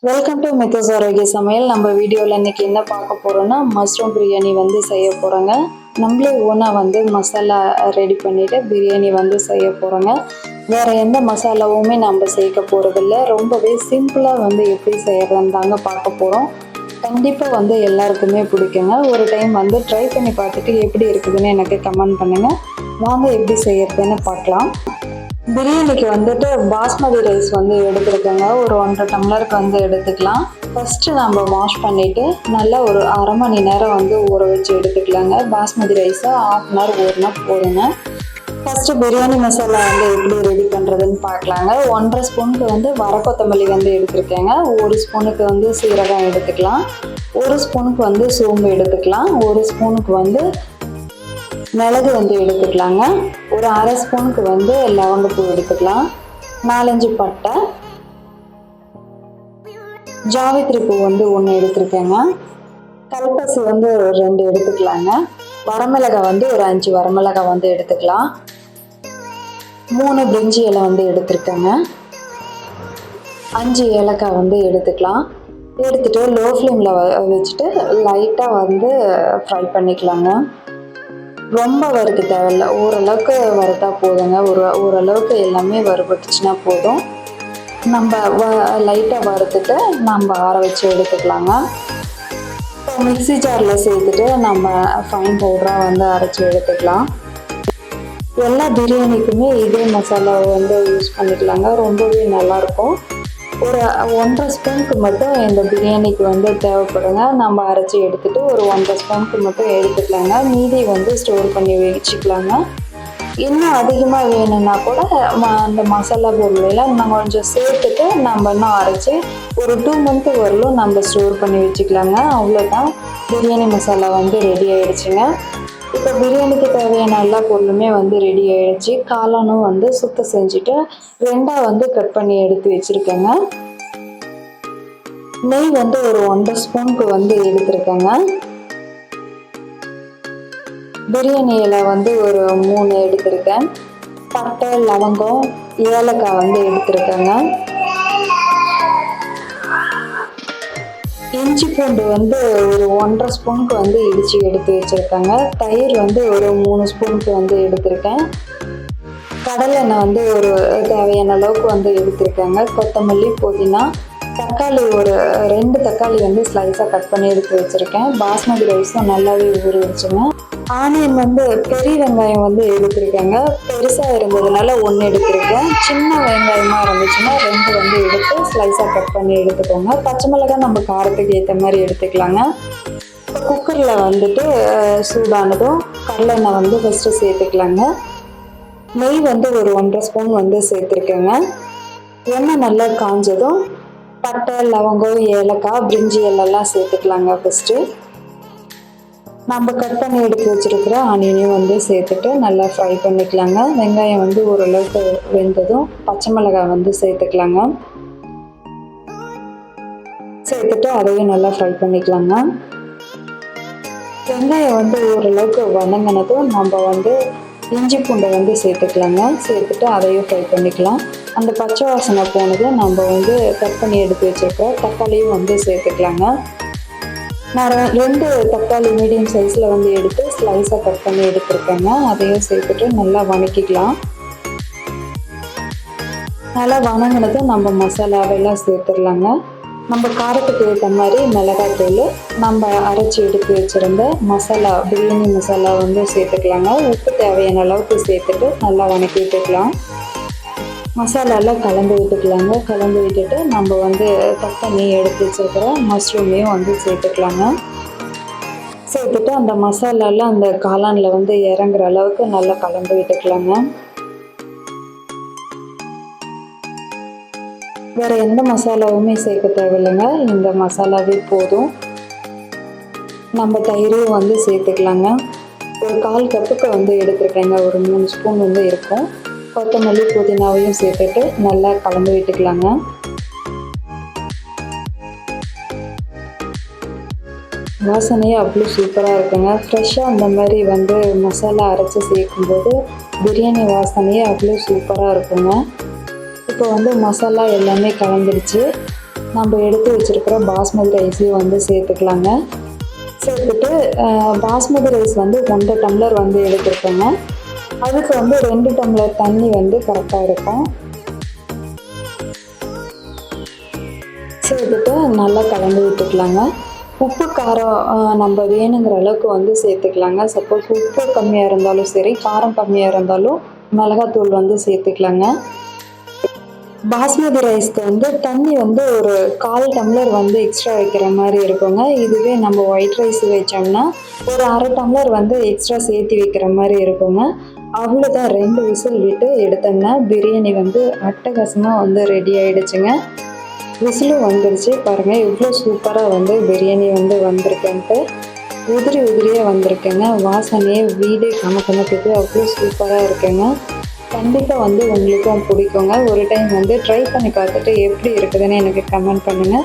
Welcome to மித்தஸ் ஆரோக்கிய சமையல். நம்ம வீடியோவில் இன்னைக்கு என்ன பார்க்க போகிறோன்னா மஷ்ரூம் பிரியாணி வந்து செய்ய போகிறோங்க. நம்மளே ஓனாக வந்து மசாலா ரெடி பண்ணிவிட்டு பிரியாணி வந்து செய்ய போகிறோங்க. வேறு எந்த மசாலாவுமே நம்ம சேர்க்க போகிறதில்ல. ரொம்பவே சிம்பிளாக வந்து எப்படி செய்கிறதுன்னு தாங்க பார்க்க போகிறோம். கண்டிப்பாக வந்து எல்லாருக்குமே பிடிக்குங்க. ஒரு டைம் வந்து ட்ரை பண்ணி பார்த்துட்டு எப்படி இருக்குதுன்னு எனக்கு கமெண்ட் பண்ணுங்கள். வாங்க எப்படி செய்கிறதுன்னு பார்க்கலாம். பிரியாணிக்கு வந்துட்டு பாஸ்மதி ரைஸ் வந்து எடுத்துருக்கேங்க. ஒரு 1.5 டம்ளருக்கு வந்து எடுத்துக்கலாம். ஃபஸ்ட்டு நம்ம வாஷ் பண்ணிவிட்டு நல்லா ஒரு அரை மணி நேரம் வந்து ஊற வச்சு எடுத்துக்கலாங்க. பாஸ்மதி ரைஸை 1/2 hour ஊறினா போதுங்க. ஃபஸ்ட்டு பிரியாணி மசாலா வந்து எப்படி ரெடி பண்ணுறதுன்னு பார்க்கலாங்க. 1.5 ஸ்பூனுக்கு வந்து வர கொத்தமல்லி வந்து எடுத்துருக்கேங்க. 1 ஸ்பூனுக்கு வந்து சீரகம் எடுத்துக்கலாம். 1 ஸ்பூனுக்கு வந்து சோம்பு எடுத்துக்கலாம். 1 ஸ்பூனுக்கு வந்து மிளகு வந்து எடுத்துக்கலாங்க. ஒரு அரை ஸ்பூனுக்கு வந்து லவங்கப்பூ எடுத்துக்கலாம். 4-5 பட்டை, ஜாவித்ரி பூ வந்து 1 எடுத்துருக்கேங்க. கல்பாசி வந்து 2 எடுத்துக்கலாங்க. வரமிளகாய் வந்து ஒரு 5 வரமிளகாய் வந்து எடுத்துக்கலாம். 3 பிரிஞ்சி இலை வந்து எடுத்துருக்கேங்க. 5 ஏலக்காய் வந்து எடுத்துக்கலாம். எடுத்துகிட்டு லோ ஃப்ளேமில் வச்சுட்டு லைட்டாக வந்து ஃப்ரை பண்ணிக்கலாங்க. ரொம்ப வறுக்க தேவையில்லை, ஓரளவுக்கு வறுத்தா போதுங்க. ஓரளவுக்கு எல்லாமே வறுபட்டுச்சுன்னா போதும். நம்ம லைட்டாக வறுத்துட்டு நம்ம ஆற வச்சு எடுத்துக்கலாங்க. இப்போ மிக்ஸி ஜாரில் சேர்த்துட்டு நம்ம ஃபைன் பவுடராக வந்து அரைச்சி எடுத்துக்கலாம். எல்லா பிரியாணிக்குமே இதே மசாலாவை வந்து யூஸ் பண்ணிக்கலாங்க. ரொம்பவே நல்லாயிருக்கும். ஒரு 1.5 ஸ்பூனுக்கு மட்டும் இந்த பிரியாணிக்கு வந்து தேவைப்படுங்க. நம்ம அரைச்சி எடுத்துகிட்டு ஒரு 1.5 ஸ்பூனுக்கு மட்டும் எடுத்துக்கலாங்க. மீதி வந்து ஸ்டோர் பண்ணி வச்சுக்கலாங்க. இன்னும் அதிகமாக வேணும்னா கூட அந்த மசாலா பொருளெல்லாம் இன்னும் கொஞ்சம் சேர்த்துட்டு நம்ம இன்னும் அரைச்சி ஒரு 2 month வரலும் நம்ம ஸ்டோர் பண்ணி வச்சுக்கலாங்க. அவ்வளோதான், பிரியாணி மசாலா வந்து ரெடி ஆகிடுச்சுங்க. இப்போ பிரியாணிக்கு தேவையான எல்லா பொருளுமே வந்து ரெடி ஆகிடுச்சு. காளானும் வந்து சுத்தம் செஞ்சுட்டு 2ஆக வந்து கட் பண்ணி எடுத்து வச்சுருக்கேங்க. நெய் வந்து ஒரு 1.5 ஸ்பூனுக்கு வந்து எடுத்துருக்கேங்க. பிரியாணி இலை வந்து ஒரு 3 எடுத்திருக்கேன். பட்டை, லவங்கம், ஏலக்காய் வந்து எடுத்திருக்கேங்க. இஞ்சி பூண்டு வந்து ஒரு 1.5 ஸ்பூனுக்கு வந்து இடித்து எடுத்து வச்சுருக்கேங்க. தயிர் வந்து ஒரு 3 ஸ்பூனுக்கு வந்து எடுத்திருக்கேன். கடலெண்ணெய் வந்து ஒரு தேவையான அளவுக்கு வந்து எடுத்திருக்கேங்க. கொத்தமல்லி, புதினா, தக்காளி ஒரு 2 தக்காளி வந்து ஸ்லைஸாக கட் பண்ணி எடுத்து வச்சுருக்கேன். பாஸ்மதி ரைஸும் நல்லாவே ஊறிடுச்சுங்க. ஆனியன் வந்து பெரிய வெங்காயம் வந்து எடுத்திருக்கேங்க. பெருசாக இருந்ததுனால 1 எடுத்திருக்கேன். சின்ன வெங்காயமாக இருந்துச்சுன்னா 2 வந்து எடுத்து ஸ்லைஸாக கட் பண்ணி எடுத்துக்கோங்க. பச்சை மிளகாய் நம்ம காரத்துக்கு ஏற்ற மாதிரி எடுத்துக்கலாங்க. இப்போ குக்கரில் வந்துட்டு சூடானதும் கடலெண்ணெய் வந்து ஃபஸ்ட்டு சேர்த்துக்கலாங்க. நெய் வந்து ஒரு 1.5 ஸ்பூன் வந்து சேர்த்துருக்கேங்க. எண்ணெய் நல்லா காஞ்சதும் பட்டை, லவங்கம், ஏலக்காய், பிரிஞ்சி இலைலாம் சேர்த்துக்கலாங்க. ஃபஸ்ட்டு நம்ம கட் பண்ணி எடுத்து வச்சுருக்கிற ஆனியனையும் வந்து சேர்த்துட்டு நல்லா ஃப்ரை பண்ணிக்கலாங்க. வெங்காயம் வந்து ஓரளவுக்கு வெந்ததும் பச்சை மிளகாய் வந்து சேர்த்துக்கலாங்க. சேர்த்துட்டு அதையும் நல்லா ஃப்ரை பண்ணிக்கலாங்க. வெங்காயம் வந்து ஓரளவுக்கு வதங்கினதும் நம்ம வந்து இஞ்சி பூண்டை வந்து சேர்த்துக்கலாங்க. சேர்த்துட்டு அதையும் ஃப்ரை பண்ணிக்கலாம். அந்த பச்சை வாசனை போனதும் நம்ம வந்து கட் பண்ணி எடுத்து வச்சுருக்கிற தக்காளியும் வந்து சேர்த்துக்கலாங்க. நான் 2 தக்காளி மீடியம் சைஸில் வந்து எடுத்து ஸ்லைஸாக கட் பண்ணி எடுத்துருக்கேங்க. அதையும் சேர்த்துட்டு நல்லா வதக்கிக்கலாம். நல்லா வதங்கினதும் நம்ம மசாலாவெல்லாம் சேர்த்துடலாங்க. நம்ம காரத்துக்கு ஏற்ற மாதிரி மிளகாத்தூள், நம்ம அரைச்சி எடுத்து வச்சுருந்த மசாலா, பிரியாணி மசாலா வந்து சேர்த்துக்கலாங்க. உப்பு தேவையான அளவுக்கு சேர்த்துட்டு நல்லா வதக்கி விட்டுக்கலாம். மசாலாலாம் கலந்து விட்டுக்கலாங்க. கலந்து விட்டுட்டு நம்ம வந்து கட் பண்ணி எடுத்து வச்சுருக்கிற மஷ்ரூமையும் வந்து சேர்த்துக்கலாங்க. சேர்த்துட்டு அந்த மசாலாலாம் அந்த காளானில் வந்து இறங்குற அளவுக்கு நல்லா கலந்து விட்டுக்கலாங்க. வேறு எந்த மசாலாவுமே சேர்க்க தேவையில்லைங்க. இந்த மசாலாவே போதும். நம்ம தயிரையும் வந்து சேர்த்துக்கலாங்க. ஒரு 1/4 கப்புக்கு வந்து எடுத்துருக்கேங்க. ஒரு 3 ஸ்பூன் வந்து இருக்கும். கொத்தமல்லி, புதினாவையும் சேர்த்துட்டு நல்லா கலந்து விட்டுக்கலாங்க. வாசனையே அவ்வளோ சூப்பராக இருக்குங்க. ஃப்ரெஷ்ஷாக அந்த மாதிரி வந்து மசாலா அரைச்சி சேர்க்கும்போது பிரியாணி வாசனையே அவ்வளோ சூப்பராக இருக்குங்க. இப்போ வந்து மசாலா எல்லாமே கலந்துடுச்சு. நம்ம எடுத்து வச்சுருக்கிற பாஸ்மதி ரைஸையும் வந்து சேர்த்துக்கலாங்க. சேர்த்துட்டு பாஸ்மதி ரைஸ் வந்து 1.5 டம்ளர் வந்து எடுத்துருக்கோங்க. அதுக்கு வந்து 2 டம்ளர் தண்ணி வந்து கரெக்டாக இருக்கும். சேர்த்துட்டு நல்லா கலந்து விட்டுக்கலாங்க. உப்பு காரம் நம்ம வேணுங்கிற அளவுக்கு வந்து சேர்த்துக்கலாங்க. சப்போஸ் உப்பு கம்மியாக இருந்தாலும் சரி, காரம் கம்மியாக இருந்தாலும் மிளகாத்தூள் வந்து சேர்த்துக்கலாங்க. பாஸ்மதி ரைஸ்க்கு வந்து தண்ணி வந்து ஒரு 1/4 டம்ளர் வந்து எக்ஸ்ட்ரா வைக்கிற மாதிரி இருக்குங்க. இதுவே நம்ம ஒயிட் ரைஸ் வச்சோம்னா ஒரு 1/2 டம்ளர் வந்து எக்ஸ்ட்ரா சேர்த்து வைக்கிற மாதிரி இருக்குங்க. அவ்வளோதான், 2 விசில் விட்டு எடுத்தோம்னா பிரியாணி வந்து அட்டகாசமாக வந்து ரெடி ஆகிடுச்சுங்க. விசிலும் வந்துருச்சு பாருங்கள், எவ்வளோ சூப்பராக வந்து பிரியாணி வந்து வந்திருக்குன்ட்டு. உதிரி உதிரியாக வந்திருக்குங்க. வாசனையே வீடே கமக்கமக்குது, அவ்வளோ சூப்பராக இருக்குங்க. கண்டிப்பாக வந்து உங்களுக்கும் பிடிக்குங்க. ஒரு டைம் வந்து ட்ரை பண்ணி பார்த்துட்டு எப்படி இருக்குதுன்னு எனக்கு கமெண்ட் பண்ணுங்கள்.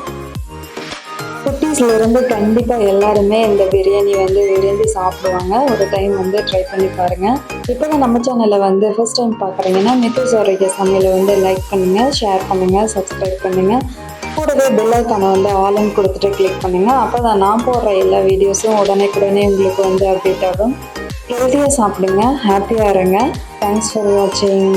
குட்டீஸ்லேருந்து கண்டிப்பாக எல்லாருமே இந்த பிரியாணி வந்து விரும்பி சாப்பிடுவாங்க. ஒரு டைம் வந்து ட்ரை பண்ணி பாருங்கள். இப்போ தான் நம்ம சேனலை வந்து ஃபர்ஸ்ட் டைம் பார்க்குறீங்கன்னா மித்தூஸ் ஆரோக்கிய சமையலை வந்து லைக் பண்ணுங்கள், ஷேர் பண்ணுங்கள், சப்ஸ்கிரைப் பண்ணுங்கள். கூடவே பெல் ஐக்கானை வந்து ஆல்னு கொடுத்துட்டு கிளிக் பண்ணுங்கள். அப்போ தான் நான் போடுற எல்லா வீடியோஸும் உடனே உங்களுக்கு வந்து அப்டேட் ஆகும். ஹெல்த்தியாக சாப்பிடுங்க, ஹாப்பியாக இருங்க. தேங்க்ஸ் ஃபார் வாட்சிங்.